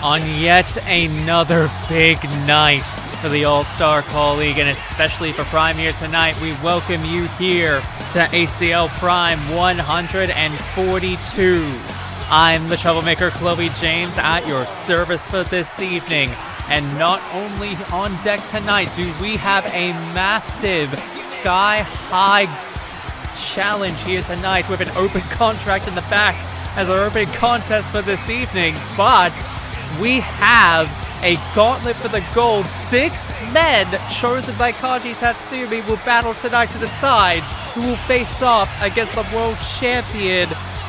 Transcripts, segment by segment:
on yet another big night for the All-Star Call League, and especially for Prime here tonight. We welcome you here to ACL Prime 142. I'm the Troublemaker Chloe James at your service for this evening. And not only on deck tonight do we have a massive sky-high challenge here tonight with an open contract in the back as our opening contest for this evening, but we have a gauntlet for the gold. 6 men chosen by Kanji Tatsumi will battle tonight to decide who will face off against the world champion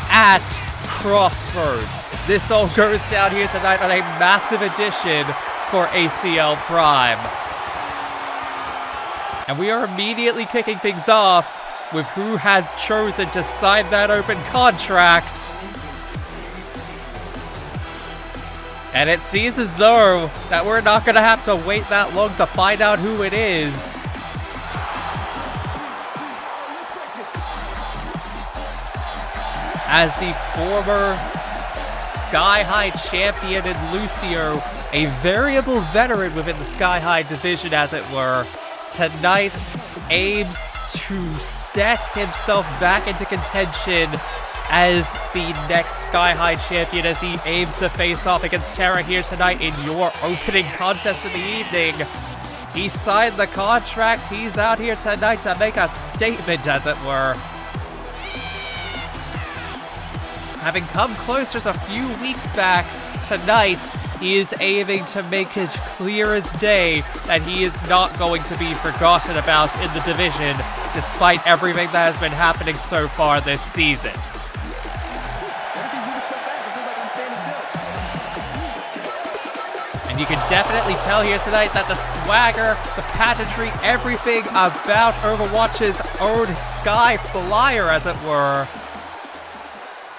at Crossroads. This all goes down here tonight on a massive edition for ACL Prime. And we are immediately kicking things off with who has chosen to sign that open contract. And it seems as though that we're not going to have to wait that long to find out who it is. As the former Sky High champion in Lucio, a variable veteran within the Sky High division as it were, tonight aims to set himself back into contention as the next Sky High champion, as he aims to face off against Terra here tonight in your opening contest of the evening. He signed the contract. He's out here tonight to make a statement, as it were. Having come close just a few weeks back, tonight he is aiming to make it clear as day that he is not going to be forgotten about in the division, despite everything that has been happening so far this season. And you can definitely tell here tonight that the swagger, the pageantry, everything about Overwatch's own Sky Flyer, as it were,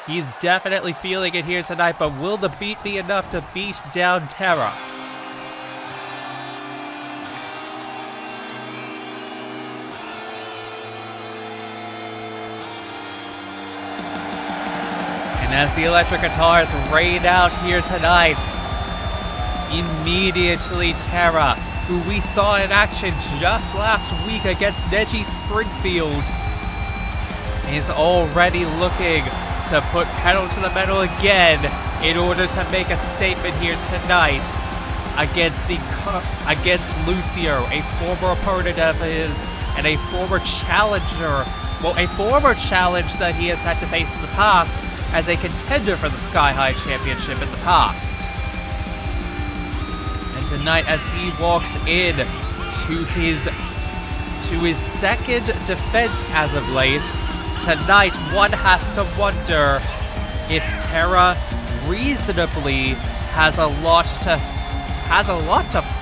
he's definitely feeling it here tonight, but will the beat be enough to beat down Terra? And as the electric guitars rain out here tonight, immediately Terra, who we saw in action just last week against Neji Springfield, is already looking to put pedal to the metal again in order to make a statement here tonight against Lucio, a former opponent of his and a former challenger. Well, a former challenge that he has had to face in the past as a contender for the Sky High Championship in the past. And tonight, as he walks in to his second defense as of late, tonight, one has to wonder if Terra reasonably has a lot to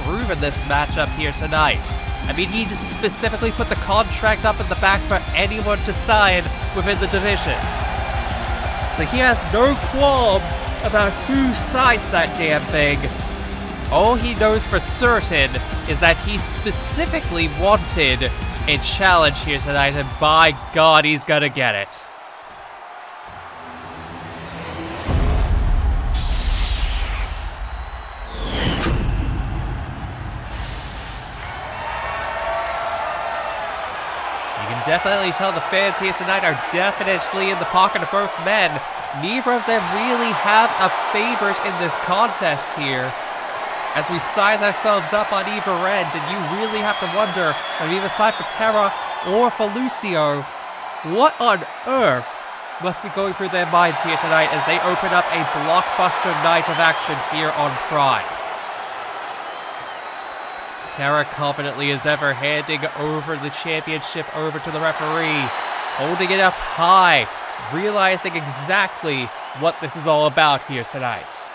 prove in this matchup here tonight. I mean, he specifically put the contract up in the back for anyone to sign within the division. So he has no qualms about who signs that damn thing. All he knows for certain is that he specifically wanted a challenge here tonight, and by God, he's gonna get it. You can definitely tell the fans here tonight are definitely in the pocket of both men. Neither of them really have a favorite in this contest here, as we size ourselves up on either end, and you really have to wonder on either side for Terra or for Lucio, what on earth must be going through their minds here tonight as they open up a blockbuster night of action here on Prime. Terra confidently as ever handing over the championship over to the referee, holding it up high, realizing exactly what this is all about here tonight.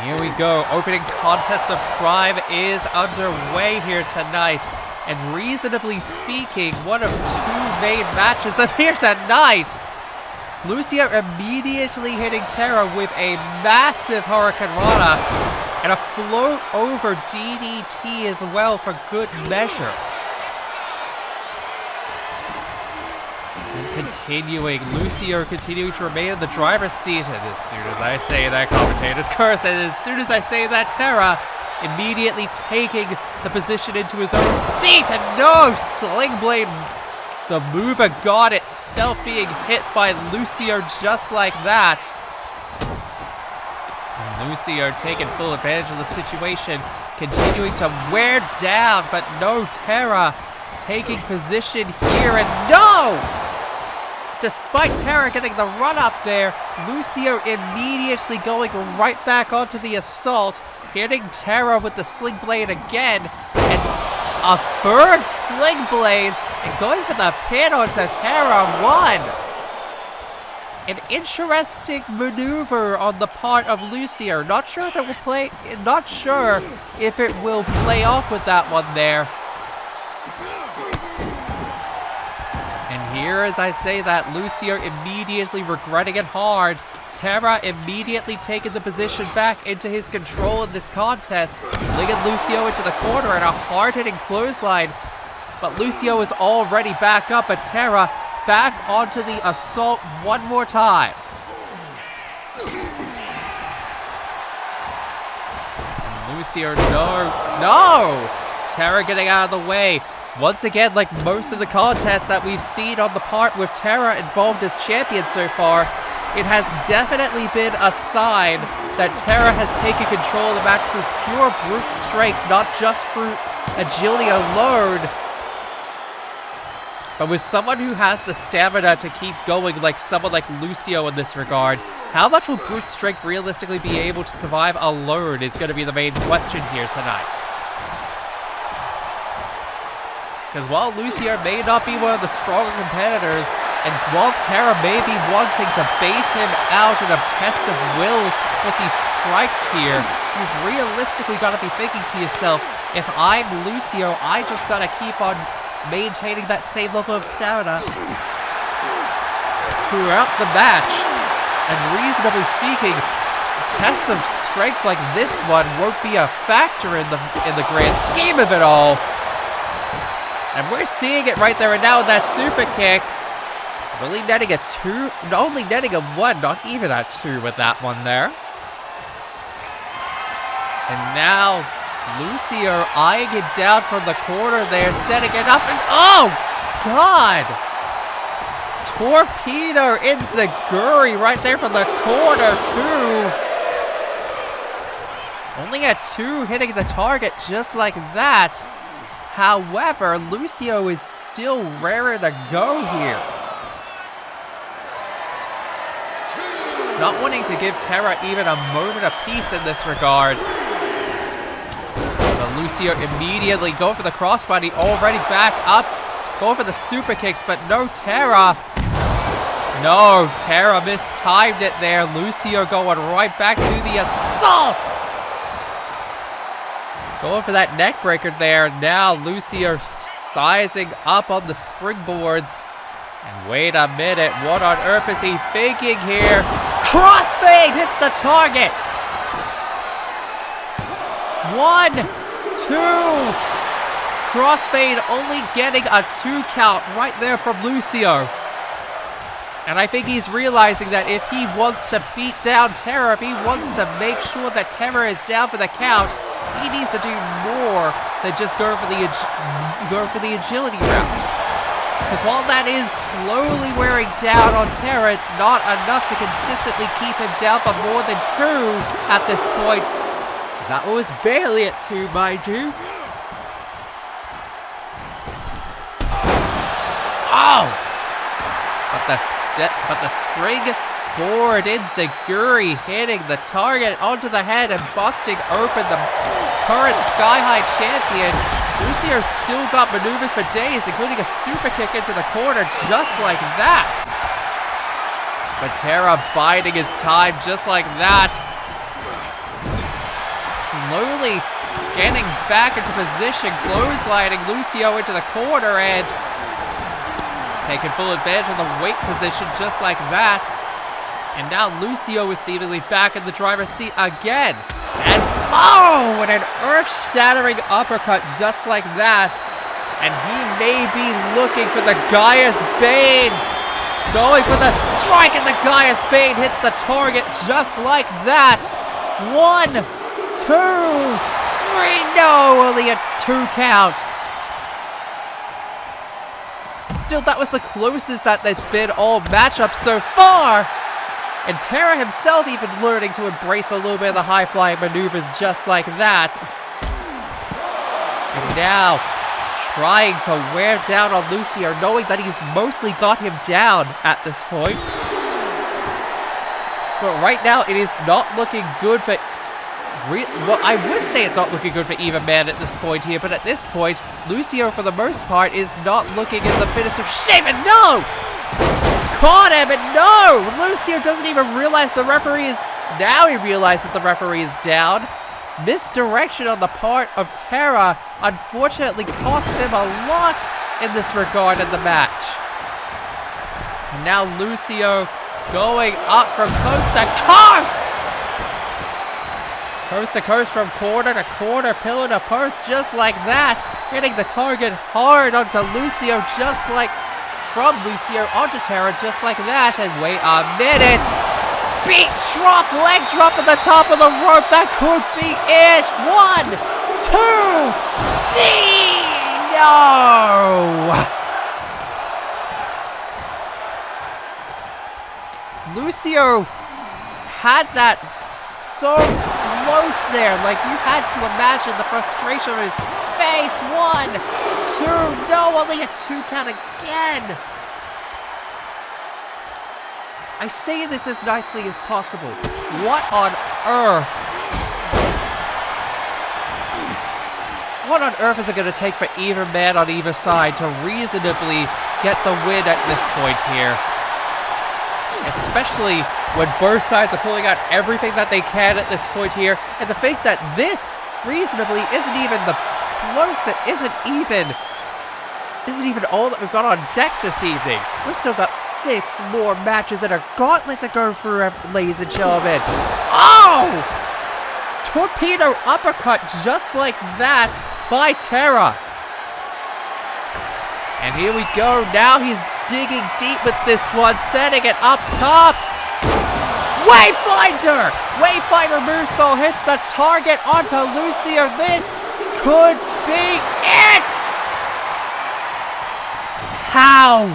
Here we go, opening contest of Prime is underway here tonight. And reasonably speaking, one of 2 main matches of here tonight. Lucio immediately hitting Terra with a massive Hurricane Rana and a float over DDT as well for good measure. And Lucio continuing to remain in the driver's seat. And as soon as I say that, commentator's curse, and as soon as I say that, Terra immediately taking the position into his own seat. And no, Sling Blade, the move of God itself, being hit by Lucio just like that. And Lucio taking full advantage of the situation, continuing to wear down, but no, Terra taking position here, and no! Despite Terra getting the run up there, Lucio immediately going right back onto the assault, hitting Terra with the Sling Blade again, and a third Sling Blade, and going for the pin onto Terra. One! An interesting maneuver on the part of Lucio. Not sure if it will play off with that one there. And here, as I say that, Lucio immediately regretting it hard. Terra immediately taking the position back into his control in this contest, flinging Lucio into the corner and a hard-hitting clothesline. But Lucio is already back up, but Terra back onto the assault one more time. And Lucio, no! Terra getting out of the way. Once again, like most of the contests that we've seen on the part with Terra involved as champion so far, it has definitely been a sign that Terra has taken control of the match through pure brute strength, not just through agility alone, but with someone who has the stamina to keep going, like someone like Lucio in this regard. How much will brute strength realistically be able to survive alone is going to be the main question here tonight. Because while Lucio may not be one of the stronger competitors, and while Terra may be wanting to bait him out in a test of wills with these strikes here, you've realistically got to be thinking to yourself, if I'm Lucio, I just got to keep on maintaining that same level of stamina throughout the match. And reasonably speaking, tests of strength like this one won't be a factor in the grand scheme of it all. And we're seeing it right there and now with that super kick. Only netting a 1, not even a 2 with that one there. And now Lucio eyeing it down from the corner there, setting it up, and oh God! Torpedo Izuku right there from the corner, 2. Only a 2 hitting the target just like that. However, Lucio is still raring to go here. Not wanting to give Terra even a moment of peace in this regard. But Lucio immediately going for the crossbody, already back up. Going for the super kicks, but no Terra. No, Terra mistimed it there. Lucio going right back to the assault. Going for that neck breaker there. Now Lucio sizing up on the springboards. And wait a minute, what on earth is he thinking here? Crossfade hits the target. 1, 2. Crossfade only getting a 2 count right there from Lucio. And I think he's realizing that if he wants to beat down Terra, if he wants to make sure that Terra is down for the count, he needs to do more than just go for the agility route. Because while that is slowly wearing down on Terra, it's not enough to consistently keep him down for more than 2 at this point. That was barely at 2, mind you. Oh! But the springboard Izuku hitting the target onto the head and busting open the current Sky High champion. Lucio still got maneuvers for days, including a super kick into the corner just like that. But Terra biding his time just like that. Slowly getting back into position, clotheslining Lucio into the corner and taking full advantage of the weight position just like that. And now Lucio is seemingly back in the driver's seat again. And oh, and an earth-shattering uppercut just like that. And he may be looking for the Gaia's Bane. Going for the strike, and the Gaia's Bane hits the target just like that. 1, 2, 3. No, only a 2 count. Still, that was the closest that it's been all matchups so far. And Terra himself even learning to embrace a little bit of the high-flying maneuvers just like that. And now, trying to wear down on Lucio, knowing that he's mostly got him down at this point. But right now, it is not looking good for... Well, I would say it's not looking good for either man at this point here, but at this point, Lucio, for the most part, is not looking in the fitness of shape, and no! Caught him, and no! Lucio doesn't even realize the referee is... Now he realizes that the referee is down. Misdirection on the part of Terra, unfortunately, costs him a lot in this regard in the match. And now Lucio going up from coast to coast! Coast to coast, from corner to corner, pillar to post, just like that. Hitting the target hard onto Lucio, just like... From Lucio onto Terra, just like that. And wait a minute. Beat drop, leg drop at the top of the rope. That could be it. 1, 2, 3. No. Lucio had that so close there. Like, you had to imagine the frustration on his face. 1, 2. No, only a 2 count again. I say this as nicely as possible. What on earth? What on earth is it going to take for either man on either side to reasonably get the win at this point here? Especially when both sides are pulling out everything that they can at this point here. And to think that this reasonably isn't even the close, it isn't even all that we've got on deck this evening. We've still got 6 more matches and a gauntlet to go through, ladies and gentlemen. Oh! Torpedo uppercut just like that by Terra. And here we go. Now he's digging deep with this one, setting it up top. Wayfinder! Wayfinder moonsault hits the target onto Lucio. This could be it! How?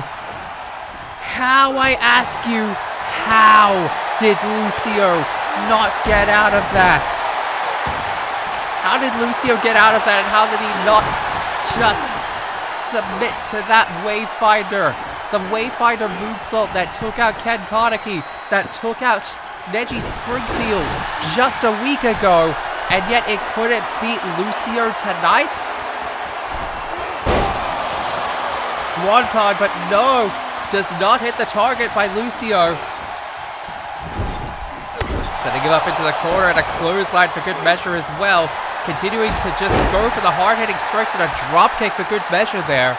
How, I ask you, how did Lucio not get out of that? How did Lucio get out of that, and how did he not just submit to that Wayfinder? The Wayfinder moonsault that took out Ken Kaneki, that took out Neji Springfield just a week ago, and yet it couldn't beat Lucio tonight? Swanton, but no, does not hit the target by Lucio. Setting him up into the corner and a clothesline for good measure as well. Continuing to just go for the hard-hitting strikes and a dropkick for good measure there.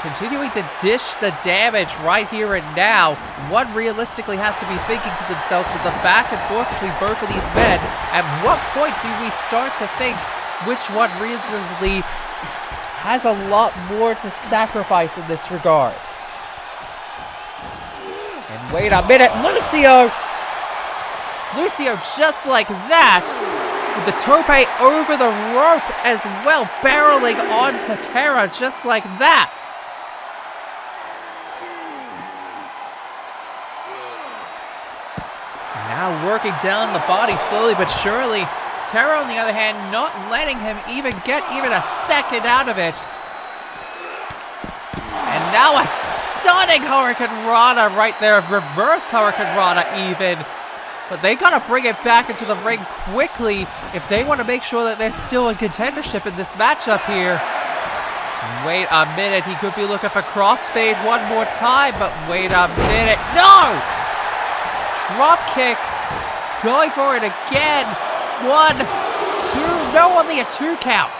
Continuing to dish the damage right here and now. One realistically has to be thinking to themselves with the back and forth between both of these men. At what point do we start to think which one reasonably has a lot more to sacrifice in this regard? And wait a minute, Lucio just like that, with the tope over the rope as well, barreling onto Terra just like that. Now working down the body slowly but surely. Terra, on the other hand, not letting him even get even a second out of it. And now a stunning Hurricane Rana right there. Reverse Hurricane Rana even. But they gotta bring it back into the ring quickly if they want to make sure that they're still in contendership in this matchup here. Wait a minute, he could be looking for crossfade one more time, but wait a minute. No! Drop kick. Going for it again. 1, 2, no, only a 2 count.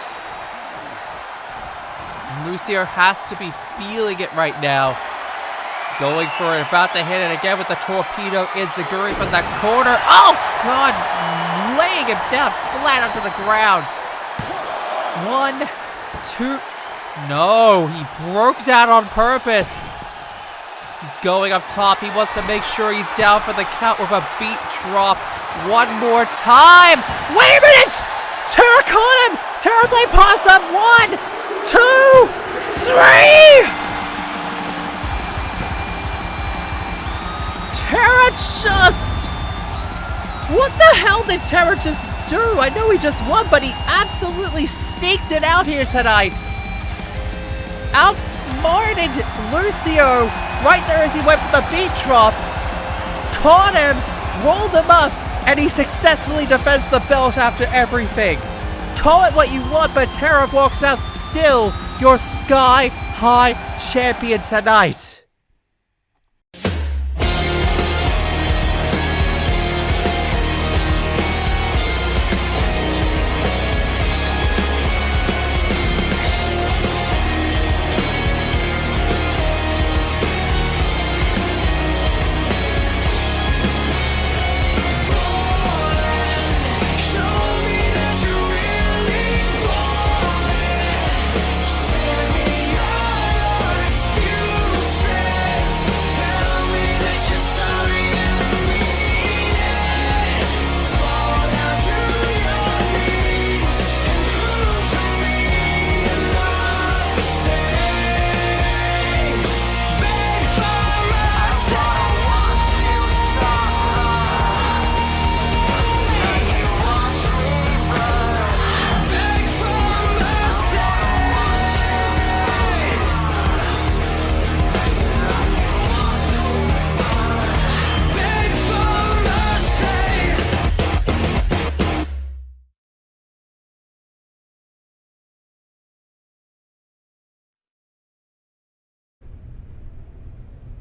Lucio has to be feeling it right now. He's going for it, about to hit it again with the torpedo. Izuku from that corner. Oh, God, laying him down flat onto the ground. 1, 2, No, he broke that on purpose. He's going up top. He wants to make sure he's down for the count with a beat drop. One more time. Wait a minute! Terra caught him! Terra play pass up. 1, 2, 3! Terra just... What the hell did Terra just do? I know he just won, but he absolutely sneaked it out here tonight. Outsmarted Lucio right there as he went for the beat drop. Caught him, rolled him up, and he successfully defends the belt after everything. Call it what you want, but Terra walks out still your Sky High champion tonight.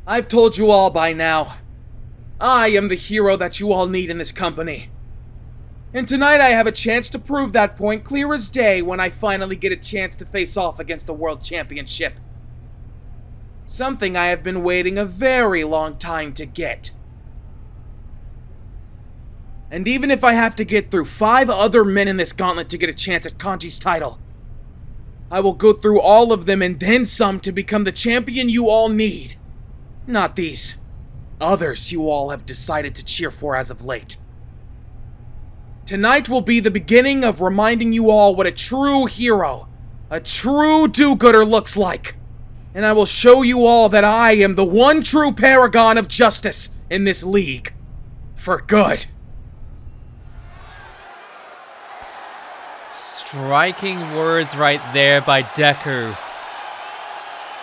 I've told you all by now. I am the hero that you all need in this company. And tonight I have a chance to prove that point clear as day when I finally get a chance to face off against the World Championship. Something I have been waiting a very long time to get. And even if I have to get through 5 other men in this gauntlet to get a chance at Kanji's title, I will go through all of them and then some to become the champion you all need. Not these others you all have decided to cheer for as of late. Tonight will be the beginning of reminding you all what a true hero, a true do-gooder looks like. And I will show you all that I am the one true paragon of justice in this league. For good. Striking words right there by Deku.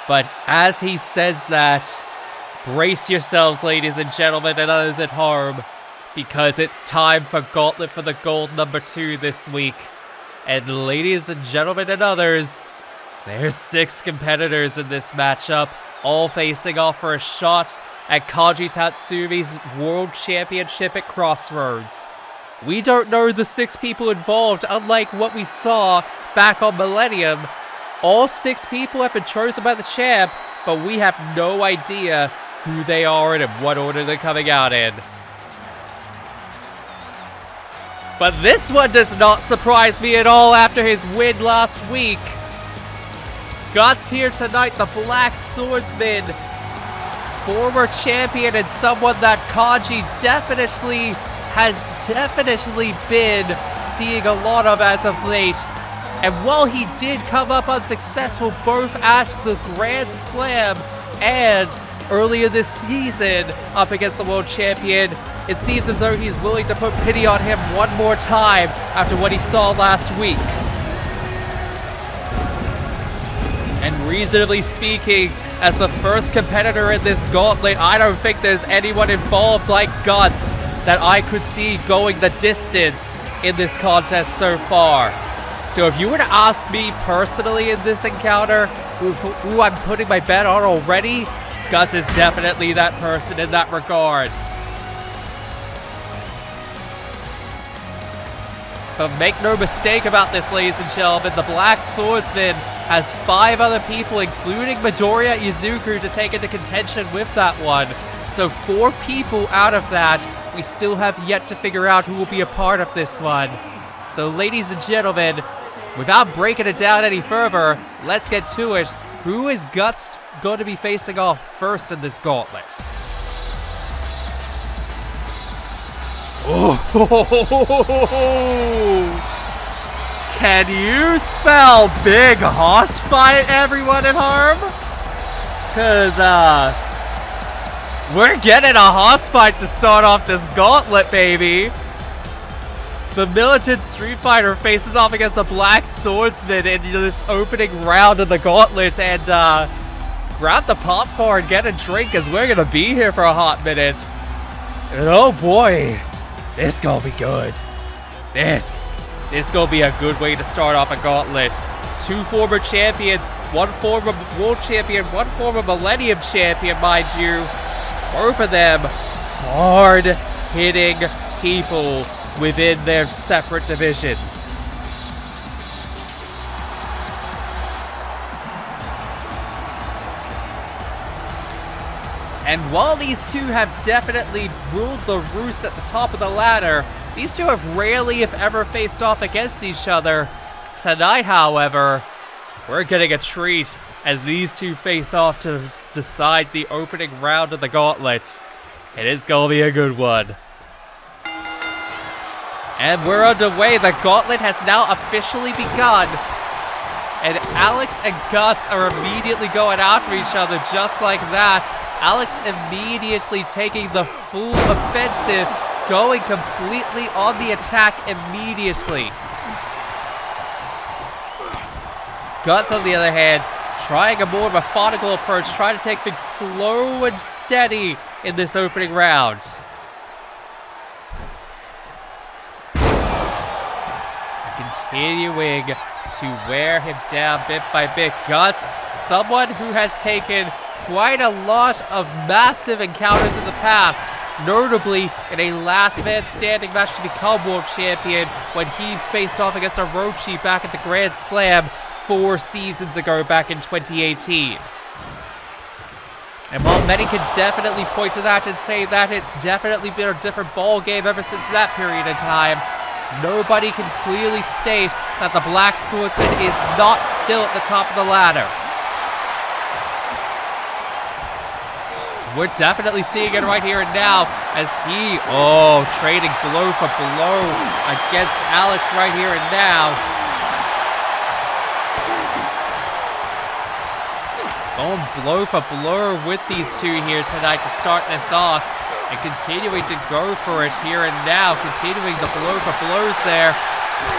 But as he says that, brace yourselves, ladies and gentlemen, and others at home, because it's time for Gauntlet for the gold number 2 this week. And ladies and gentlemen and others, there's 6 competitors in this matchup, all facing off for a shot at Kanji Tatsumi's World Championship at Crossroads. We don't know the 6 people involved, unlike what we saw back on Millennium. All 6 people have been chosen by the champ, but we have no idea who they are and in what order they're coming out in. But this one does not surprise me at all after his win last week. Guts here tonight, the Black Swordsman, former champion and someone that Kanji has definitely been seeing a lot of as of late. And while he did come up unsuccessful both at the Grand Slam and earlier this season up against the world champion, it seems as though he's willing to put pity on him one more time after what he saw last week. And reasonably speaking, as the first competitor in this gauntlet, I don't think there's anyone involved like Guts that I could see going the distance in this contest so far. So if you were to ask me personally in this encounter, who I'm putting my bet on already, Guts is definitely that person in that regard. But make no mistake about this, ladies and gentlemen, the Black Swordsman has 5 other people, including Midoriya, Izuku, to take into contention with that one. So 4 people out of that, we still have yet to figure out who will be a part of this one. So ladies and gentlemen, without breaking it down any further, let's get to it. Who is Guts going to be facing off first in this gauntlet? Oh, can you spell big hoss fight, everyone at home? Cause we're getting a hoss fight to start off this gauntlet, baby. The militant Street Fighter faces off against a black swordsman in this opening round of the gauntlet, and grab the popcorn, get a drink, cause we're gonna be here for a hot minute. And oh boy, this gonna be good. This gonna be a good way to start off a gauntlet. Two former champions, one former world champion, one former Millennium champion, mind you. Both of them hard-hitting people within their separate divisions. And while these two have definitely ruled the roost at the top of the ladder, these two have rarely, if ever, faced off against each other. Tonight, however, we're getting a treat as these two face off to decide the opening round of the gauntlet. It is gonna be a good one. And we're underway. The gauntlet has now officially begun. And Alex and Guts are immediately going after each other just like that. Alex immediately taking the full offensive, going completely on the attack immediately. Guts, on the other hand, trying a more methodical approach, trying to take things slow and steady in this opening round. Continuing to wear him down bit by bit. Guts, someone who has taken quite a lot of massive encounters in the past, notably in a last man standing match to become world champion when he faced off against Orochi back at the Grand Slam 4 seasons ago back in 2018. And while many can definitely point to that and say that it's definitely been a different ball game ever since that period of time, nobody can clearly state that the Black Swordsman is not still at the top of the ladder. We're definitely seeing it right here and now as he, trading blow for blow against Alex right here and now. Going blow for blow with these two here tonight to start this off. And continuing to go for it here and now. Continuing the blow for blows there.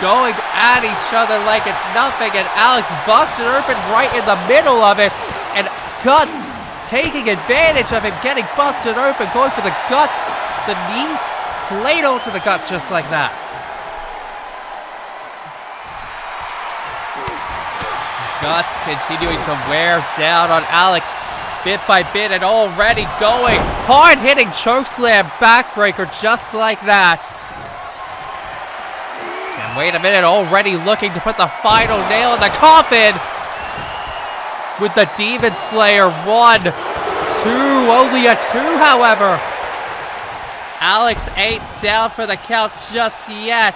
Going at each other like it's nothing. And Alex busted open right in the middle of it. And Guts taking advantage of him getting busted open. Going for the guts. The knees played onto the gut just like that. Guts continuing to wear down on Alex bit by bit and already going hard-hitting chokeslam backbreaker just like that. And wait a minute, already looking to put the final nail in the coffin with the Demon Slayer. 1, 2, only a 2, however. Alex ain't down for the count just yet.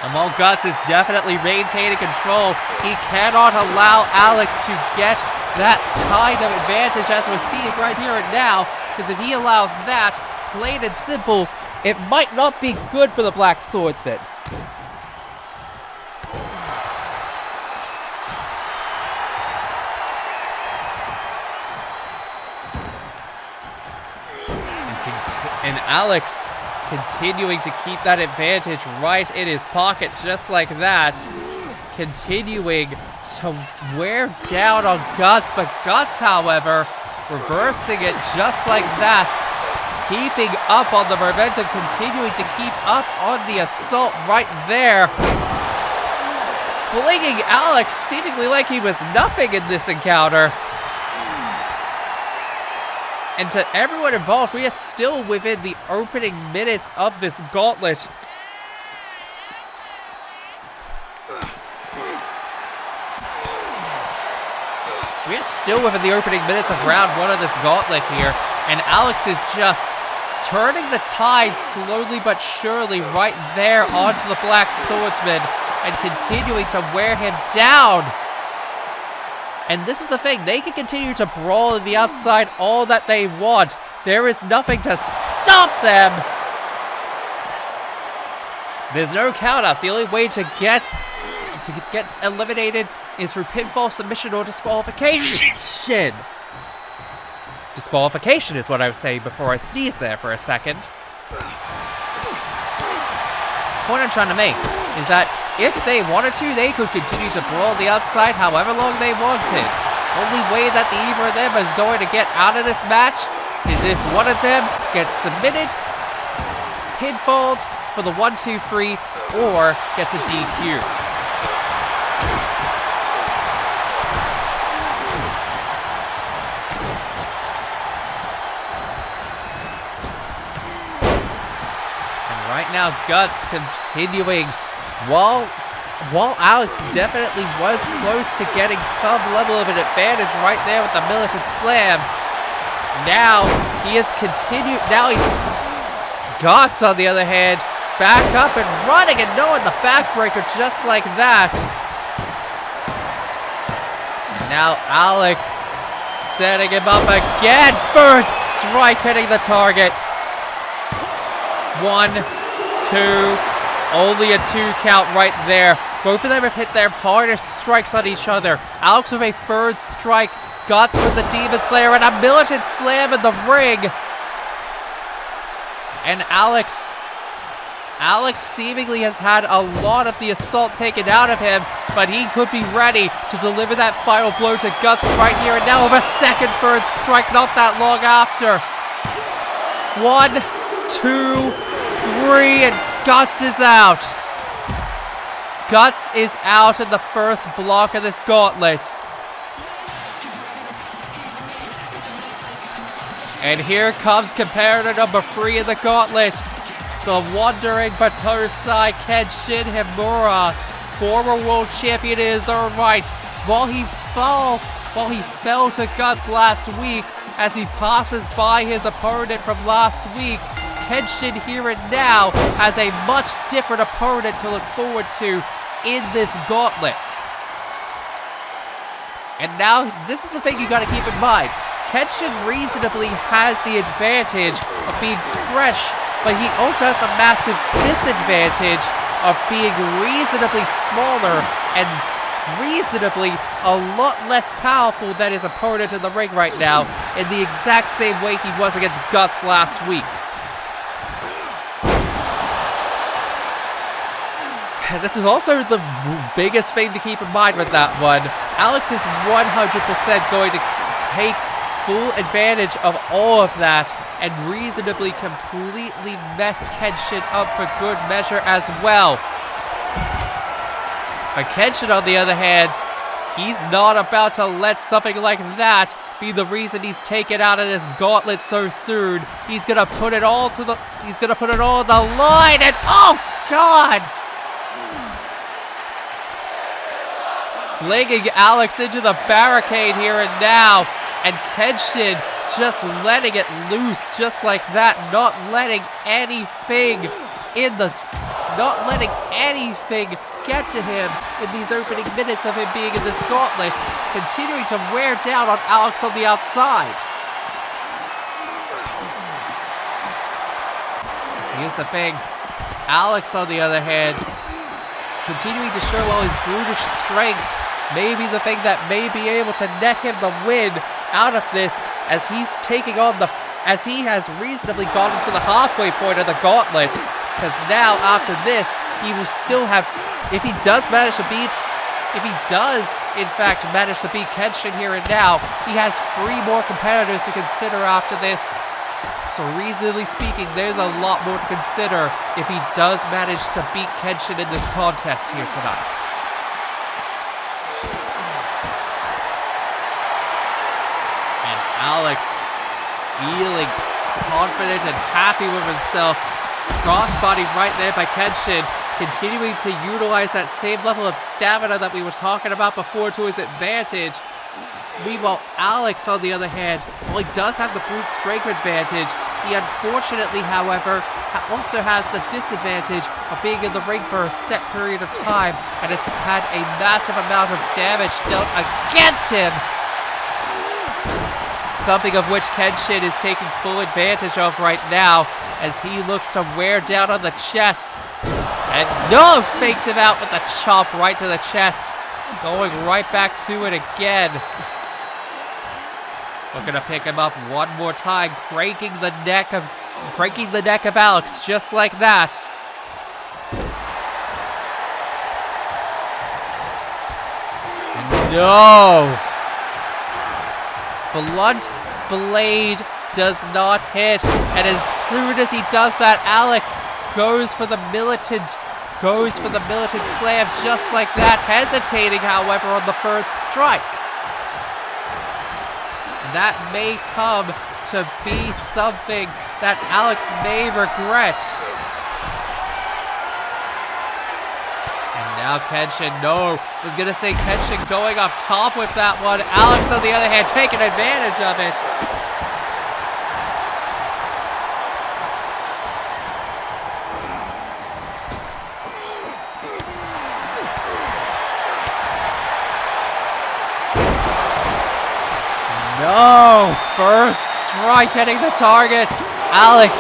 And while Guts is definitely maintaining control, he cannot allow Alex to get that kind of advantage as we're seeing right here and now, because if he allows that, plain and simple, it might not be good for the Black Swordsman. And Alex continuing to keep that advantage right in his pocket just like that. Continuing to wear down on Guts, but Guts, however, reversing it just like that. Keeping up on the momentum, continuing to keep up on the assault right there. Flinging Alex seemingly like he was nothing in this encounter. And to everyone involved, we are still within the opening minutes of this gauntlet. We are still within the opening minutes of round 1 of this gauntlet here. And Alex is just turning the tide slowly but surely right there onto the Black Swordsman and continuing to wear him down. And this is the thing, they can continue to brawl on the outside all that they want. There is nothing to stop them. There's no countouts. The only way to get eliminated is through pinfall, submission, or disqualification. Disqualification is what I was saying before I sneezed there for a second. The point I'm trying to make is that if they wanted to, they could continue to brawl the outside however long they wanted. Only way that either of them is going to get out of this match is if one of them gets submitted, pinfalled for the 1-2-3, or gets a DQ. Right now, Guts continuing. While Alex definitely was close to getting some level of an advantage right there with the militant slam, now he has continued. Now he's Guts, on the other hand, back up and running and knowing the backbreaker just like that. And now Alex setting him up again. Third strike hitting the target. 1, 2, only a 2 count right there. Both of them have hit their hardest strikes on each other. Alex with a third strike, Guts with the Demon Slayer, and a militant slam in the ring. And Alex seemingly has had a lot of the assault taken out of him, but he could be ready to deliver that final blow to Guts right here and now with a second third strike not that long after. 1, 2, 3, and Guts is out. Guts is out in the first block of this gauntlet. And here comes comparator number 3 in the gauntlet. The wandering Batosai Kenshin Himura, former world champion in his own right. While he fell to Guts last week as he passes by his opponent from last week, Kenshin here and now has a much different opponent to look forward to in this gauntlet. And now, this is the thing you gotta keep in mind. Kenshin reasonably has the advantage of being fresh, but he also has the massive disadvantage of being reasonably smaller and reasonably a lot less powerful than his opponent in the ring right now, in the exact same way he was against Guts last week. This is also the biggest thing to keep in mind with that one. Alex is 100% going to take full advantage of all of that and reasonably completely mess Kenshin up for good measure as well. But Kenshin, on the other hand, he's not about to let something like that be the reason he's taken out of this gauntlet so soon. He's gonna put it all on the line, and oh god! Flinging Alex into the barricade here and now, and Kenshin just letting it loose just like that, not letting anything get to him in these opening minutes of him being in this gauntlet, continuing to wear down on Alex on the outside. Here's the thing, Alex, on the other hand, continuing to show all his brutish strength, may be the thing that may be able to net him the win out of this, as he has reasonably gotten to the halfway point of the gauntlet, because now after this he will still have, if he does in fact manage to beat Kenshin here and now, he has 3 more competitors to consider after this. So reasonably speaking, there's a lot more to consider if he does manage to beat Kenshin in this contest here tonight. And Alex, feeling confident and happy with himself, crossbody right there by Kenshin, continuing to utilize that same level of stamina that we were talking about before to his advantage. Meanwhile, Alex, on the other hand, while he does have the brute strength advantage, He unfortunately, however, also has the disadvantage of being in the ring for a set period of time and has had a massive amount of damage dealt against him. Something of which Kenshin is taking full advantage of right now as he looks to wear down on the chest. And no! Faked him out with a chop right to the chest. Going right back to it again. Looking to pick him up one more time, breaking the neck of Alex just like that. No! Blunt blade does not hit, and as soon as he does that, Alex goes for the militant slam just like that, hesitating, however, on the first strike. That may come to be something that Alex may regret. And now Kenshin, was gonna say Kenshin going up top with that one. Alex, on the other hand, taking advantage of it. No! First strike hitting the target. Alex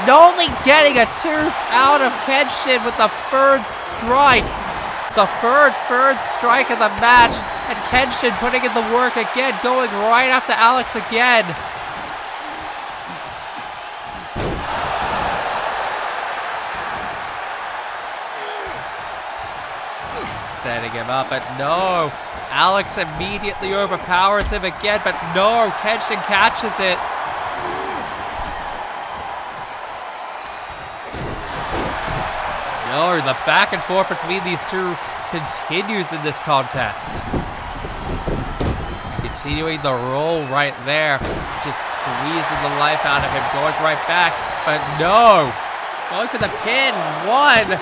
not only getting a tooth out of Kenshin with the third strike. The third strike of the match. And Kenshin putting in the work again, going right after Alex again. Setting him up, but no. Alex immediately overpowers him again, but no, Kenshin catches it. No, the back and forth between these two continues in this contest. Continuing the roll right there, just squeezing the life out of him, going right back, but no. Going for the pin, 1,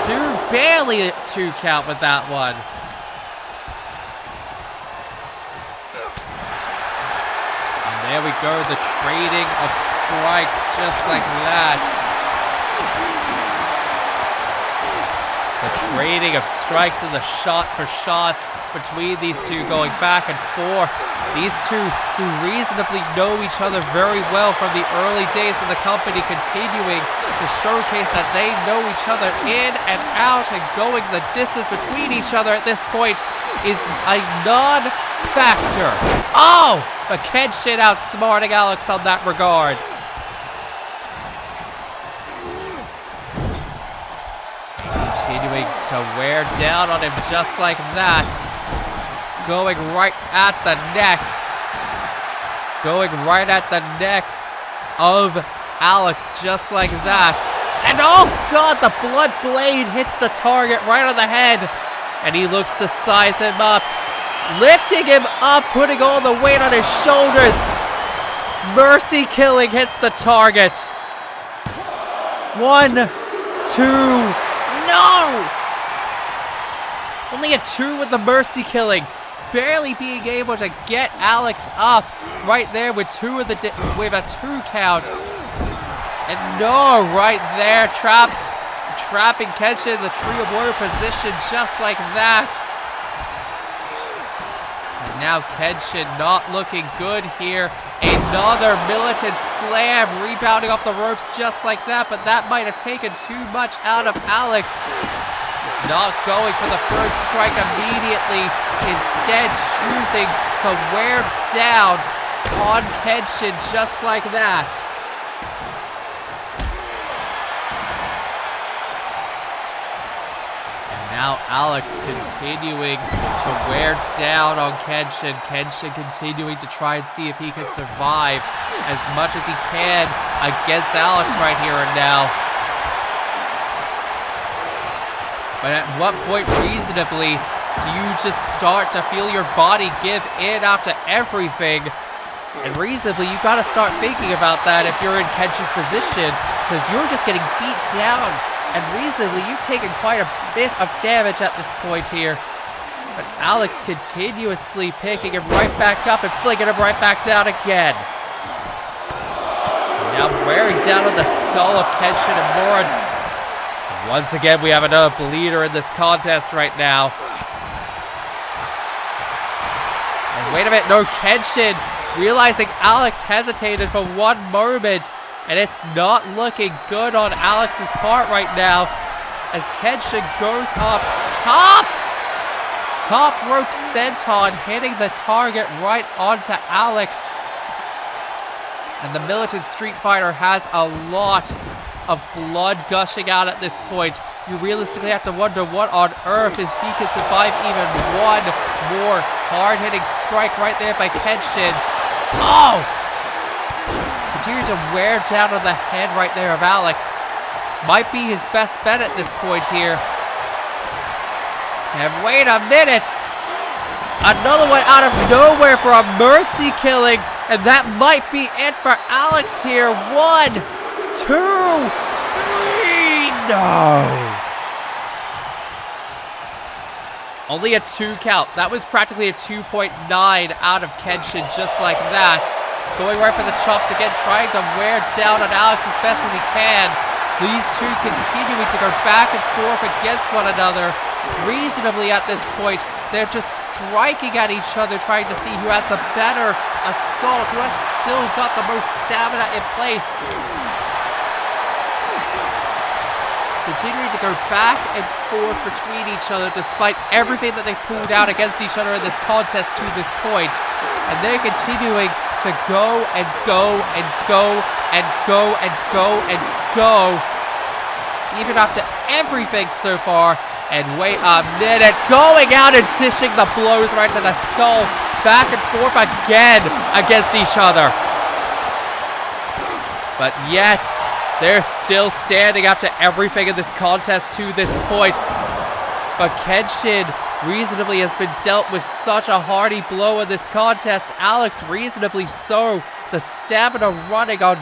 2, barely a 2 count with that one. There we go, the trading of strikes just like that. The trading of strikes and the shot for shots between these two going back and forth. These two who reasonably know each other very well from the early days of the company, continuing to showcase that they know each other in and out, and going the distance between each other at this point is a non-factor. Oh! But Kenshin outsmarting Alex on that regard. Continuing to wear down on him just like that. Going right at the neck. Going right at the neck of Alex just like that. And oh god, the blood blade hits the target right on the head. And he looks to size him up. Lifting him up, putting all the weight on his shoulders. Mercy killing hits the target. 1, 2, no! Only a 2 with the mercy killing. Barely being able to get Alex up right there with with a 2 count. And no, right there, trapping Kenshin in the Tree of Water position just like that. Now Kenshin not looking good here. Another militant slam, rebounding off the ropes just like that, but that might have taken too much out of Alex. He's not going for the third strike immediately, instead choosing to wear down on Kenshin just like that. Now Alex continuing to wear down on Kenshin. Kenshin continuing to try and see if he can survive as much as he can against Alex right here and now. But at what point reasonably do you just start to feel your body give in after everything? And reasonably, you gotta start thinking about that if you're in Kenshin's position, because you're just getting beat down. And reasonably, you've taken quite a bit of damage at this point here. But Alex continuously picking him right back up and flinging him right back down again. Now wearing down on the skull of Kenshin and Morin. Once again, we have another bleeder in this contest right now. And wait a minute, no, Kenshin, realizing Alex hesitated for one moment, and it's not looking good on Alex's part right now, as Kenshin goes up top rope senton, hitting the target right onto Alex. And the Militant Street Fighter has a lot of blood gushing out at this point. You realistically have to wonder what on earth if he can survive even one more hard-hitting strike right there by Kenshin. Oh! Continuing to wear down on the head right there of Alex. Might be his best bet at this point here. And wait a minute! Another one out of nowhere for a mercy killing, and that might be it for Alex here. 1, 2, 3, no! Only a 2 count. That was practically a 2.9 out of Kenshin, just like that. Going right for the chops again, trying to wear down on Alex as best as he can. These two continuing to go back and forth against one another. Reasonably at this point, they're just striking at each other, trying to see who has the better assault, who has still got the most stamina in place. Continuing to go back and forth between each other despite everything that they pulled out against each other in this contest to this point. And they're continuing to go and go and go and go and go and go, even after everything so far. And wait a minute, going out and dishing the blows right to the skulls, back and forth again against each other. But yet, they're still standing after everything in this contest to this point. But Kenshin reasonably has been dealt with such a hearty blow in this contest. Alex reasonably so. The stamina running on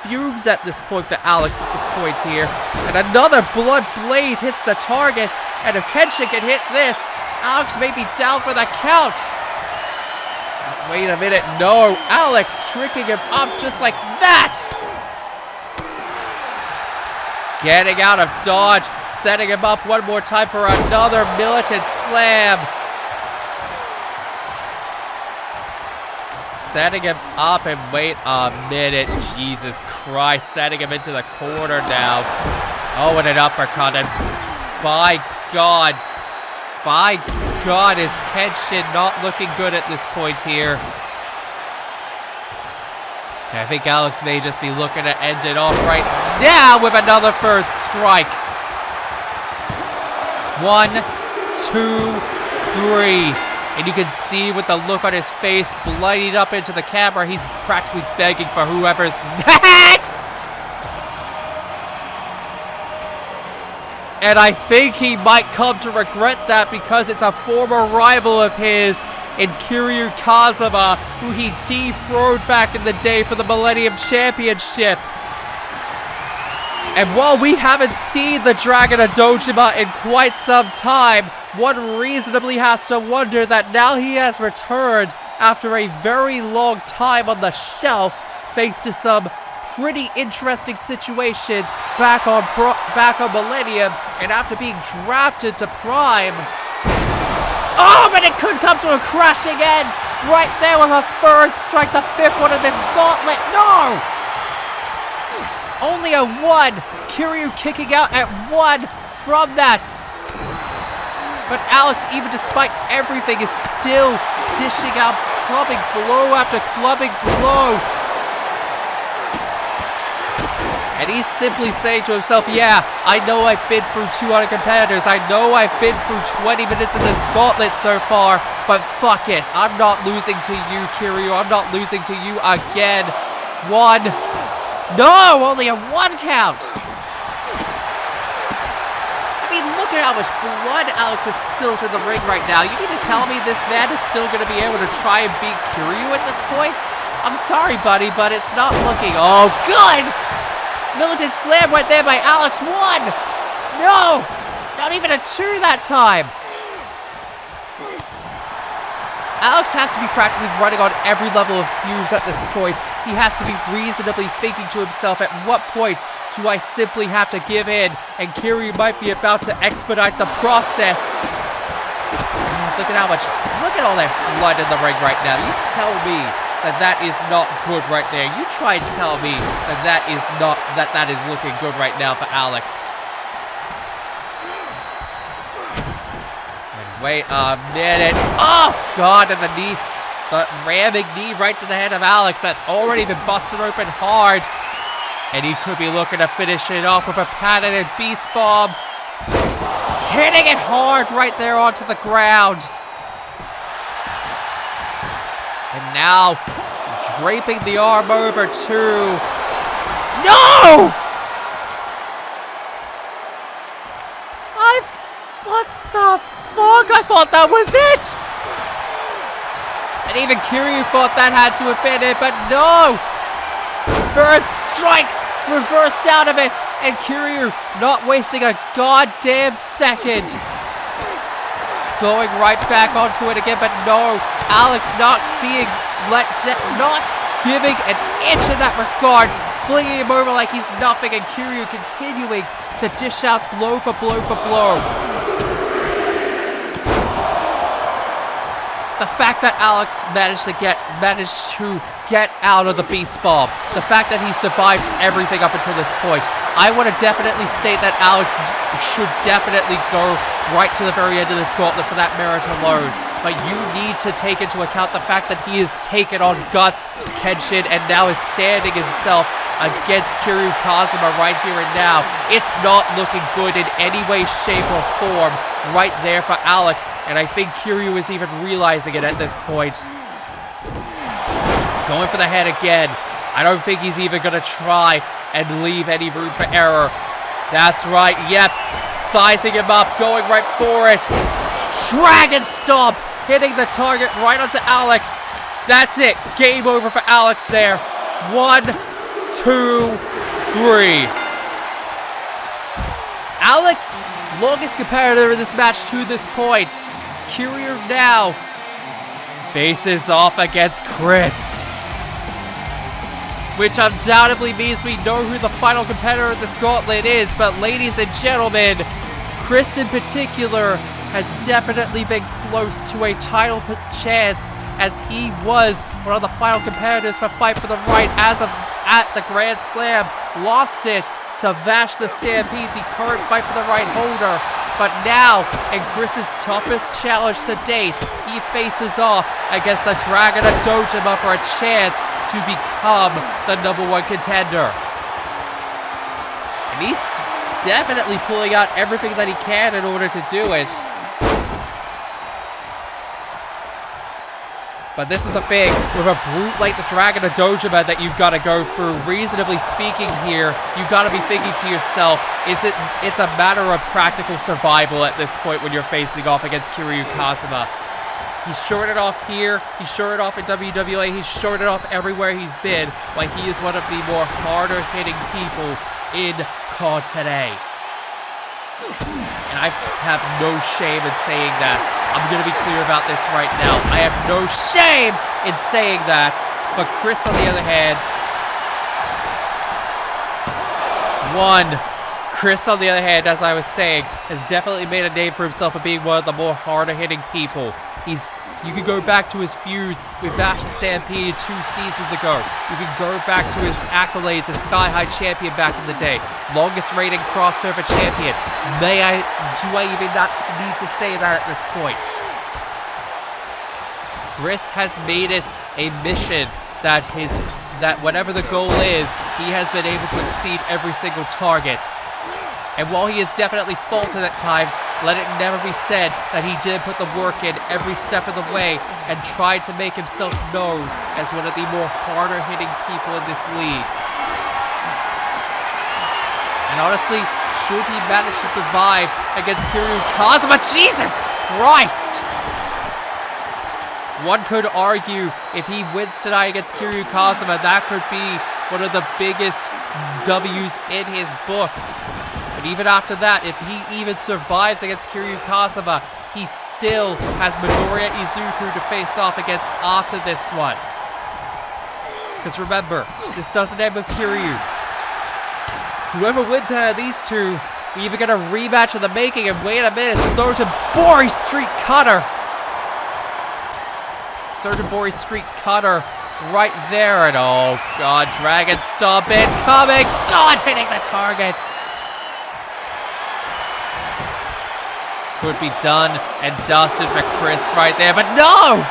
fumes at this point for Alex at this point here. And another blood blade hits the target. And if Kenshin can hit this, Alex may be down for the count. But wait a minute, no. Alex tricking him up just like that. Getting out of dodge, setting him up one more time for another militant slam. Setting him up, and wait a minute, Jesus Christ, setting him into the corner now. Oh, and an uppercut, and by God, is Kenshin not looking good at this point here. I think Alex may just be looking to end it off right now with another third strike. 1, 2, 3. And you can see with the look on his face, bloodied up into the camera, he's practically begging for whoever's next! And I think he might come to regret that, because it's a former rival of his in Kiryu Kazama, who he dethroned back in the day for the Millennium Championship. And while we haven't seen the Dragon of Dojima in quite some time, one reasonably has to wonder that now he has returned after a very long time on the shelf, thanks to some pretty interesting situations back on Millennium, and after being drafted to Prime. Oh, but it could come to a crashing end right there with a third strike, the fifth one of this gauntlet. No! Only a 1. Kiryu kicking out at 1 from that. But Alex, even despite everything, is still dishing out clubbing blow after clubbing blow. And he's simply saying to himself, yeah, I know I've been through 200 competitors. I know I've been through 20 minutes in this gauntlet so far. But fuck it. I'm not losing to you, Kiryu. I'm not losing to you again. 1. No, only a 1 count. I mean, look at how much blood Alex has spilled in the ring right now. You need to tell me this man is still going to be able to try and beat Kiryu at this point? I'm sorry, buddy, but it's not looking... Oh, good! Militant slam right there by Alex. 1! No! Not even a 2 that time. Alex has to be practically running on every level of fumes at this point. He has to be reasonably thinking to himself, at what point do I simply have to give in? And Kiryu might be about to expedite the process. Look at look at all that blood in the ring right now. You tell me that is not good right there. You try and tell me that is looking good right now for Alex. Wait a minute. Oh, God, and the ramming knee right to the head of Alex. That's already been busted open hard. And he could be looking to finish it off with a patented Beast Bomb. Hitting it hard right there onto the ground. And now, draping the arm over to... No! What the fuck? I thought that was it! And even Kiryu thought that had to have been it, but no! Third strike! Reversed out of it! And Kiryu not wasting a goddamn second. Going right back onto it again, but no. Alex not being not giving an inch in that regard. Flinging him over like he's nothing, and Kiryu continuing to dish out blow for blow for blow. The fact that Alex managed to get out of the Beast Bomb, the fact that he survived everything up until this point, I want to definitely state that Alex should definitely go right to the very end of this gauntlet for that merit alone. But you need to take into account the fact that he has taken on Guts, Kenshin, and now is standing himself against Kiryu Kazuma right here and now. It's not looking good in any way, shape, or form right there for Alex, and I think Kiryu is even realizing it at this point. Going for the head again. I don't think he's even going to try and leave any room for error. That's right, yep. Sizing him up, going right for it. Dragon Stomp! Hitting the target right onto Alex. That's it. Game over for Alex there. 1, 2, 3. Alex, longest competitor in this match to this point. Kiryu now faces off against Chris. Which undoubtedly means we know who the final competitor of this gauntlet is. But ladies and gentlemen, Chris in particular has definitely been close to a title chance, as he was one of the final competitors for Fight for the Right as of at the Grand Slam. Lost it to Vash the Stampede, the current Fight for the Right holder. But now, in Chris's toughest challenge to date, he faces off against the Dragon of Dojima for a chance to become the #1 contender. And he's definitely pulling out everything that he can in order to do it. But this is the thing, with a brute like the Dragon of Dojima that you've got to go through, reasonably speaking here, you've got to be thinking to yourself, it's a matter of practical survival at this point when you're facing off against Kiryu Kazuma. He's showed it off here, he's showed it off in WWA, he's showed it off everywhere he's been, like he is one of the more harder hitting people in COD today. And I have no shame in saying that. I'm going to be clear about this right now. I have no shame in saying that. But Chris, on the other hand... Chris, on the other hand, as I was saying, has definitely made a name for himself of being one of the more harder-hitting people. You can go back to his feuds with Vash the Stampede 2 seasons ago. You can go back to his accolades as Sky High Champion back in the day. Longest reigning crossover champion. Do I even not need to say that at this point? Chris has made it a mission that whatever the goal is, he has been able to exceed every single target. And while he has definitely faltered at times, let it never be said that he did put the work in every step of the way and tried to make himself known as one of the more harder-hitting people in this league. And honestly, should he manage to survive against Kiryu Kazuma, Jesus Christ! One could argue if he wins tonight against Kiryu Kazuma, that could be one of the biggest W's in his book. But even after that, if he even survives against Kiryu Kazuma, he still has Midoriya Izuku to face off against after this one. Because remember, this doesn't end with Kiryu. Whoever wins out of these two, we either get a rematch in the making, and wait a minute, Sotojubori Street Cutter. Sotojubori Street Cutter right there, and oh god, Dragon Stomp incoming! God, hitting the target! Could be done and dusted for Chris right there, but no!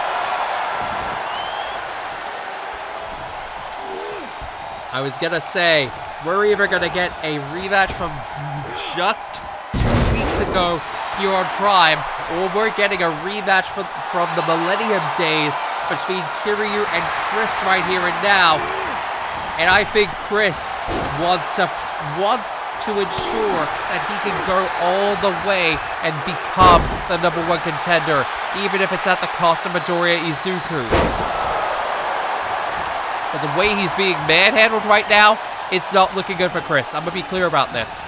I was gonna say, we're either gonna get a rematch from just 2 weeks ago here on Prime, or we're getting a rematch from the Millennium days between Kiryu and Chris right here and now. And I think Chris wants to ensure that he can go all the way and become the #1 contender, even if it's at the cost of Midoriya Izuku. But the way he's being manhandled right now, it's not looking good for Chris. I'm gonna be clear about this.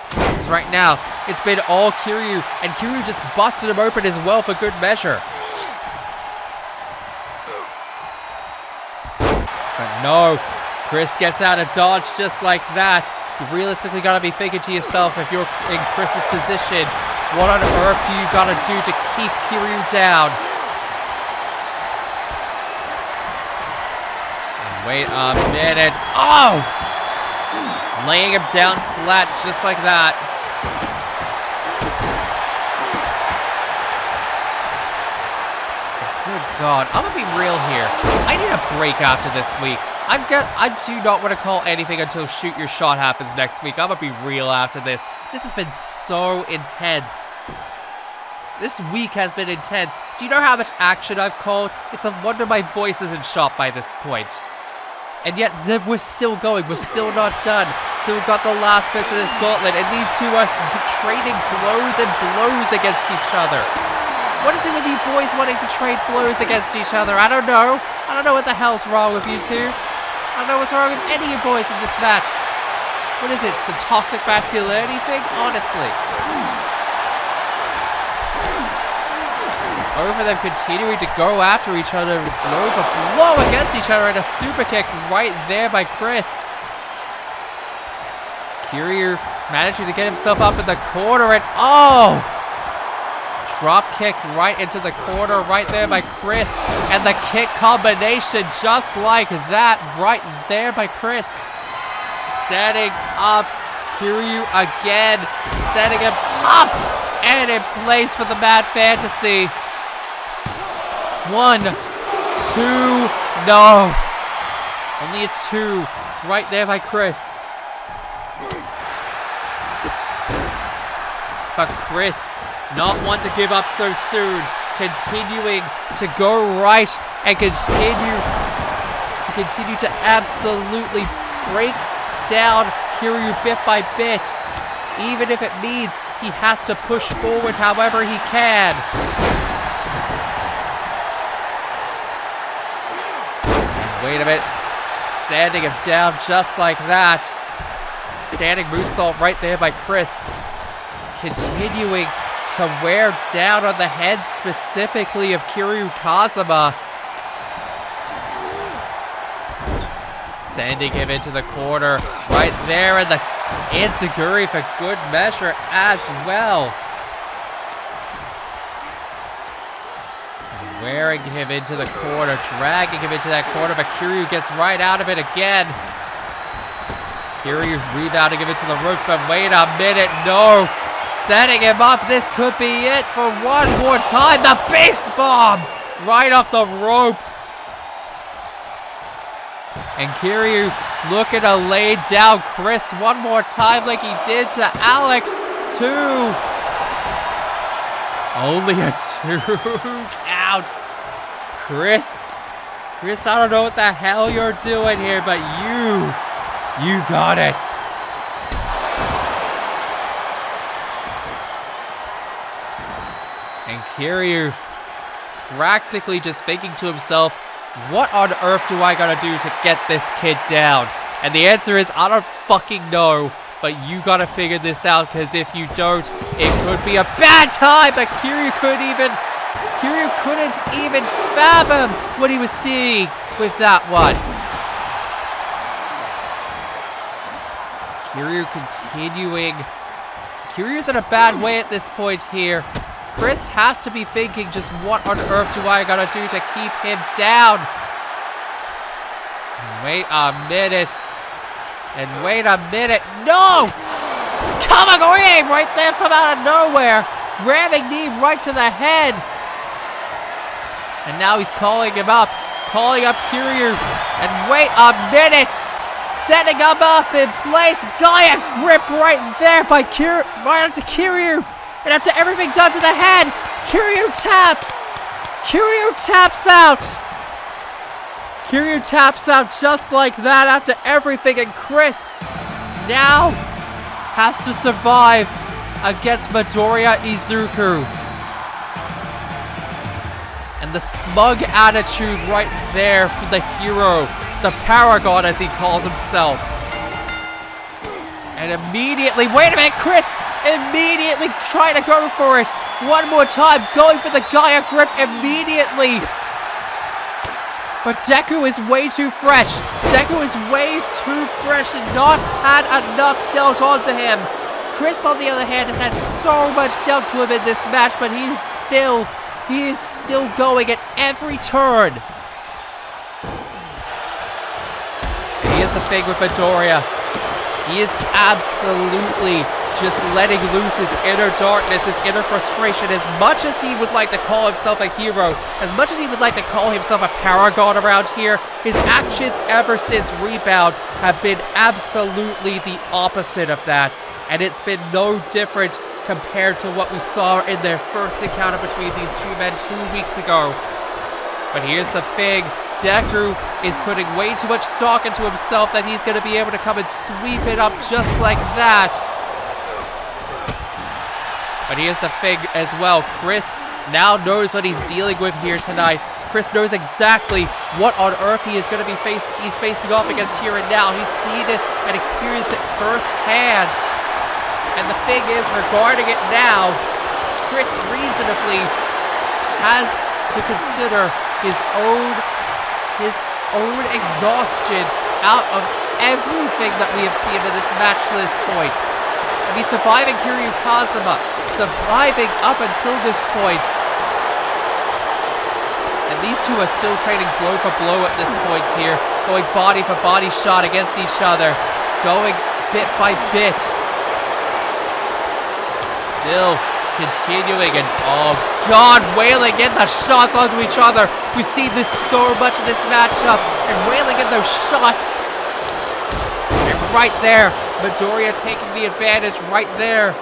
Because right now, it's been all Kiryu, and Kiryu just busted him open as well for good measure. But no, Chris gets out of dodge just like that. You've realistically got to be thinking to yourself, if you're in Chris's position, what on earth do you got to do to keep Kiryu down? And wait a minute. Oh! Laying him down flat just like that. Good God, I'm gonna be real here. I need a break after this week. I do not want to call anything until Shoot Your Shot happens next week. I'm gonna be real after this. This has been so intense. This week has been intense. Do you know how much action I've called? It's a wonder my voice isn't shot by this point. And yet, we're still going. We're still not done. Still got the last bits of this gauntlet, and these two are trading blows and blows against each other. What is it with you boys wanting to trade blows against each other? I don't know. I don't know what the hell's wrong with you two. I don't know what's wrong with any of you boys in this match. What is it, some toxic masculinity thing? Honestly. Both of them continuing to go after each other, blow for blow against each other, and a super kick right there by Chris. Kiryu managing to get himself up in the corner, and oh! Drop kick right into the corner right there by Chris. And the kick combination just like that right there by Chris. Setting up Kiryu again. Setting him up. And in place for the Mad Fantasy. 1, 2, no. Only a 2 right there by Chris. But Chris, not one to give up so soon, continuing to go right and continue to absolutely break down Kiryu bit by bit, even if it means he has to push forward however he can. And wait a minute, sanding him down just like that. Standing moonsault right there by Chris, continuing to wear down on the head specifically of Kiryu Kazuma. Sending him into the corner right there, and the enziguri for good measure as well. And wearing him into the corner, dragging him into that corner, but Kiryu gets right out of it again. Kiryu's rebounding him into the ropes, but wait a minute, no! Setting him up, this could be it for one more time. The base bomb right off the rope. And Kiryu looking to lay down Chris one more time like he did to Alex. 2. Only a 2 count. Chris, I don't know what the hell you're doing here, but you got it. And Kiryu practically just thinking to himself, what on earth do I gotta do to get this kid down? And the answer is, I don't fucking know. But you gotta figure this out, because if you don't, it could be a bad time. But Kiryu couldn't even fathom what he was seeing with that one. Kiryu continuing. Kiryu's in a bad way at this point here. Chris has to be thinking, just what on earth do I gotta do to keep him down? Wait a minute. And wait a minute. No! Kamagoye right there from out of nowhere. Ramming knee right to the head. And now he's calling him up. Calling up Kiryu. And wait a minute. Setting him up in place. Gaia grip right there by Kiryu. Right onto Kiryu. And after everything done to the head, Kiryu taps. Kiryu taps out. Kiryu taps out just like that after everything, and Chris now has to survive against Midoriya Izuku. And the smug attitude right there for the hero, the Paragon as he calls himself. And immediately, wait a minute, Chris immediately trying to go for it. One more time, going for the Gaia grip immediately. But Deku is way too fresh. Deku is way too fresh and not had enough dealt onto him. Chris, on the other hand, has had so much dealt to him in this match, but he is still going at every turn. And here's the thing with Midoriya. He is absolutely just letting loose his inner darkness, his inner frustration. As much as he would like to call himself a hero, as much as he would like to call himself a paragon around here, his actions ever since Rebound have been absolutely the opposite of that. And it's been no different compared to what we saw in their first encounter between these two men 2 weeks ago. But here's the thing. Deku is putting way too much stock into himself that he's going to be able to come and sweep it up just like that. But here's the thing as well. Chris now knows what he's dealing with here tonight. Chris knows exactly what on earth he's facing off against here and now. He's seen it and experienced it firsthand. And the thing is, regarding it now, Chris reasonably has to consider his own exhaustion out of everything that we have seen in this match to this point. I mean, surviving Kiryu Kazuma, surviving up until this point. And these two are still trading blow for blow at this point here, going body for body shot against each other, going bit by bit. Still continuing, and oh god, wailing in the shots onto each other. We see this so much in this matchup, and wailing in those shots. And right there, Midoriya taking the advantage right there.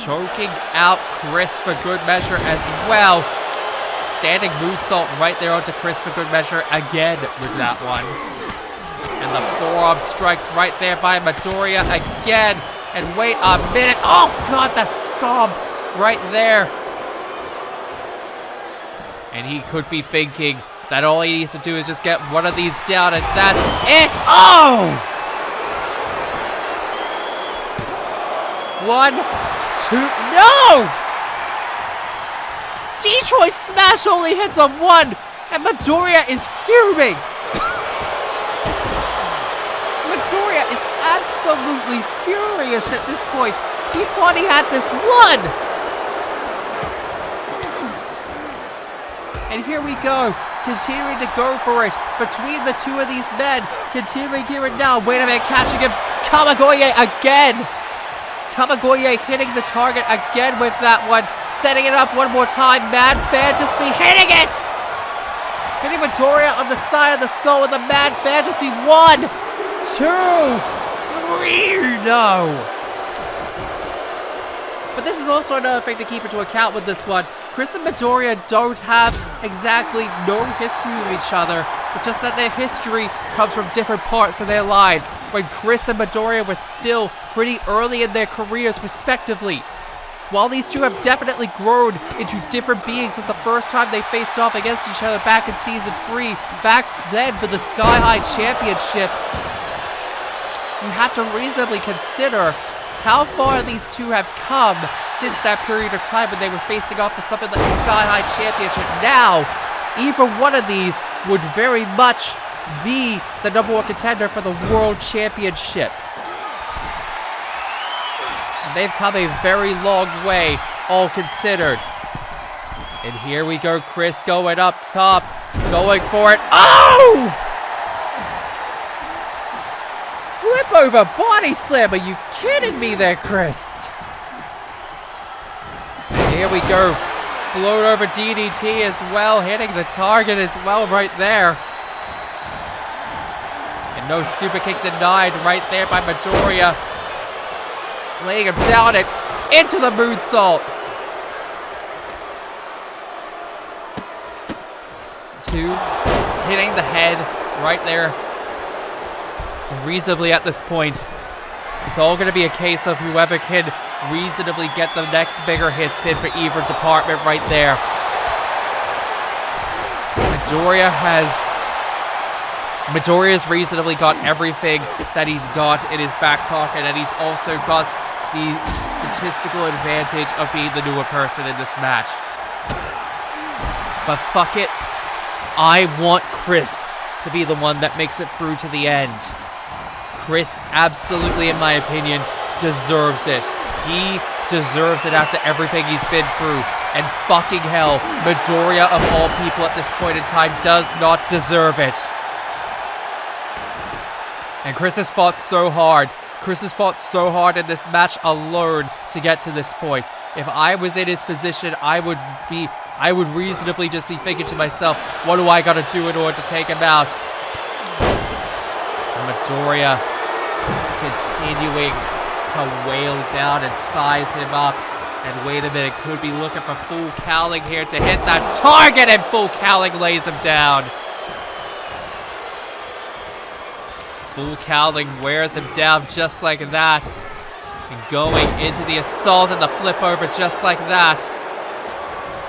Choking out Chris for good measure as well. Standing moonsault right there onto Chris for good measure again with that one. And the forearm strikes right there by Midoriya again. And wait a minute. Oh god, the stomp right there. And he could be thinking that all he needs to do is just get one of these down, and that's it. Oh! 1, 2, no! Detroit Smash only hits a 1, and Midoriya is fuming. Midoriya is absolutely furious at this point. He thought he had this 1. And here we go, continuing to go for it between the two of these men. Continuing here and now. Wait a minute, catching him. Kamagoye again. Kamagoye hitting the target again with that one. Setting it up one more time. Mad Fantasy hitting it. Hitting Midoriya on the side of the skull with a Mad Fantasy. 1, 2, 3. No. But this is also another thing to keep into account with this one. Chris and Midoriya don't have exactly no history with each other. It's just that their history comes from different parts of their lives, when Chris and Midoriya were still pretty early in their careers respectively. While these two have definitely grown into different beings since the first time they faced off against each other back in Season 3, back then for the Sky High Championship, you have to reasonably consider how far these two have come since that period of time when they were facing off for something like the Sky High Championship. Now, either one of these would very much be the #1 contender for the World Championship. And they've come a very long way, all considered. And here we go, Chris going up top, going for it. Oh! Flip over body slam. Are you kidding me there, Chris? And here we go. Float over DDT as well, hitting the target as well right there. And no super kick denied right there by Midoriya. Laying him down and into the moonsault. 2, hitting the head right there. Reasonably at this point, it's all going to be a case of whoever can reasonably get the next bigger hits in for either department right there. Midoriya's reasonably got everything that he's got in his back pocket, and he's also got the statistical advantage of being the newer person in this match. But fuck it, I want Chris to be the one that makes it through to the end. Chris absolutely, in my opinion, deserves it. He deserves it after everything he's been through. And fucking hell, Midoriya of all people at this point in time does not deserve it. And Chris has fought so hard. Chris has fought so hard in this match alone to get to this point. If I was in his position, I would reasonably just be thinking to myself, what do I gotta do in order to take him out? And Midoriya continuing to wail down and size him up. And wait a minute, could be looking for full cowling here to hit that target, and full cowling lays him down. Full cowling wears him down just like that. And going into the assault and the flip over just like that.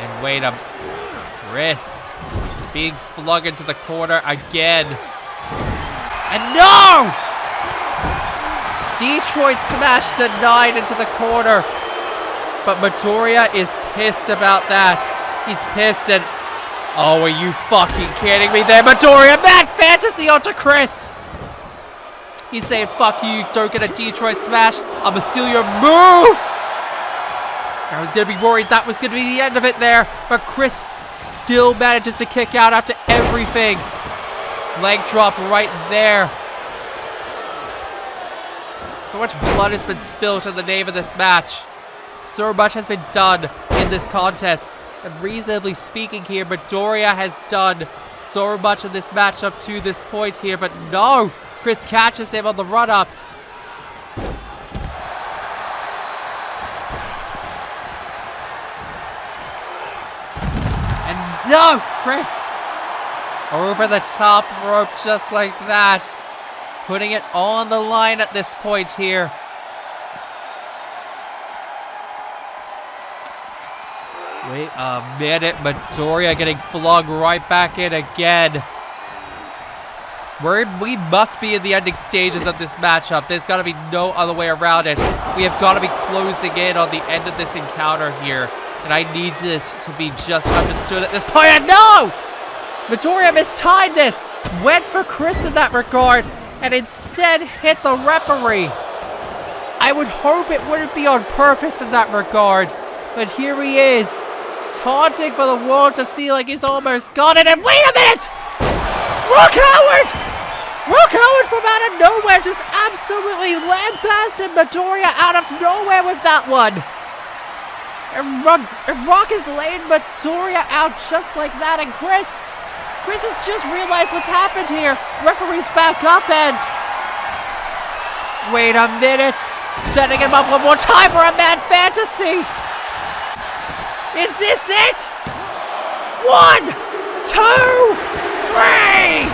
And wait a minute, Chris being flung into the corner again. And no! Detroit smash denied into the corner. But Midoriya is pissed about that. He's pissed and... Oh, are you fucking kidding me there, Midoriya? Mad Fantasy onto Chris! He's saying, fuck you, don't get a Detroit smash. I'ma steal your move! I was gonna be worried that was gonna be the end of it there. But Chris still manages to kick out after everything. Leg drop right there. So much blood has been spilled in the name of this match. So much has been done in this contest. And reasonably speaking here, Midoriya has done so much in this match up to this point here. But no! Chris catches him on the run-up. And no! Chris! Over the top rope just like that. Putting it on the line at this point here. Wait a minute, Midoriya getting flung right back in again. We must be in the ending stages of this matchup. There's got to be no other way around it. We have got to be closing in on the end of this encounter here. And I need this to be just understood at this point. And no! Midoriya mistimed it. Went for Chris in that regard. And instead hit the referee. I would hope it wouldn't be on purpose in that regard. But here he is. Taunting for the world to see like he's almost got it. And wait a minute! Rock Howard! Rock Howard from out of nowhere just absolutely lambasted Midoriya out of nowhere with that one. And Rock is laying Midoriya out just like that. And Chris has just realized what's happened here. Referee's back up and... Wait a minute. Setting him up one more time for a Mad Fantasy. Is this it? 1, 2, 3!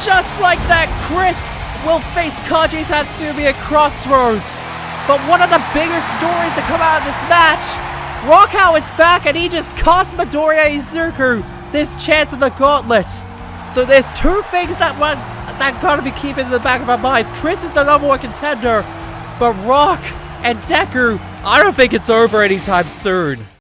Just like that, Chris will face Kanji Tatsumi at Crossroads. But one of the bigger stories to come out of this match, Rock Howard's back and he just cost Midoriya Izuku this chance of the Gauntlet. So there's two things that gotta be keeping in the back of our minds. Chris is the #1 contender, but Rock and Deku, I don't think it's over anytime soon.